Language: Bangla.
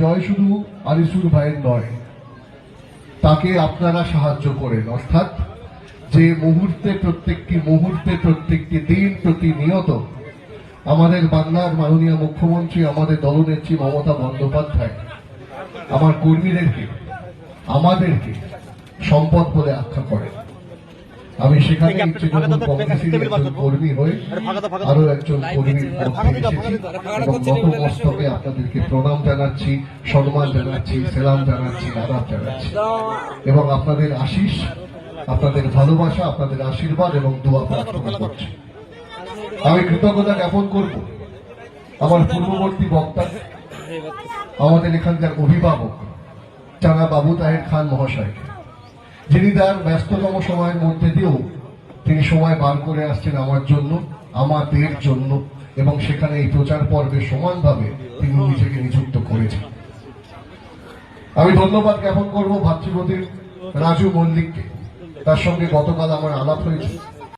জয় শুধু আলিসুর ভাইয়ের নয়, তাকে আপনারা সাহায্য করেন। অর্থাৎ যে মুহূর্তে প্রত্যেকটি দিন প্রতিনিয়ত আমাদের বাংলার মাননীয় মুখ্যমন্ত্রী, আমাদের দলনেত্রী মমতা বন্দ্যোপাধ্যায় আমার কর্মীদেরকে, আমাদেরকে সম্পদ বলে আখ্যা করেন। আমি সেখানে তৃণমূল কংগ্রেসের একজন কর্মী হয়ে আরো একজন কর্মীর পক্ষে এসেছি এবং নতমস্তকে আপনাদেরকে প্রণাম জানাচ্ছি, সম্মান জানাচ্ছি, সেলাম জানাচ্ছি, আদাব জানাচ্ছি এবং আপনাদের আশিস, আপনাদের ভালোবাসা, আপনাদের আশীর্বাদ এবং দোয়া প্রার্থনা করছি। আমি কৃতজ্ঞতা জ্ঞাপন করব আমার পূর্ববর্তী বক্তা, আমাদের এখানকার অভিভাবক চানা বাবু তাহের খান মহাশয়কে, যিনি তার ব্যস্ততম সময়ের মধ্যে দিয়েও তিনি সময় বার করে আসছেন আমার জন্য, আমাদের জন্য, এবং সেখানে এই প্রচার পর্বে সমানভাবে তিনি নিজেকে নিযুক্ত করেছেন। আমি ধন্যবাদ জ্ঞাপন করব ভাতৃপ্রতিম রাজু মল্লিককে, তার সঙ্গে গতকাল আমার আলাপ হয়েছে।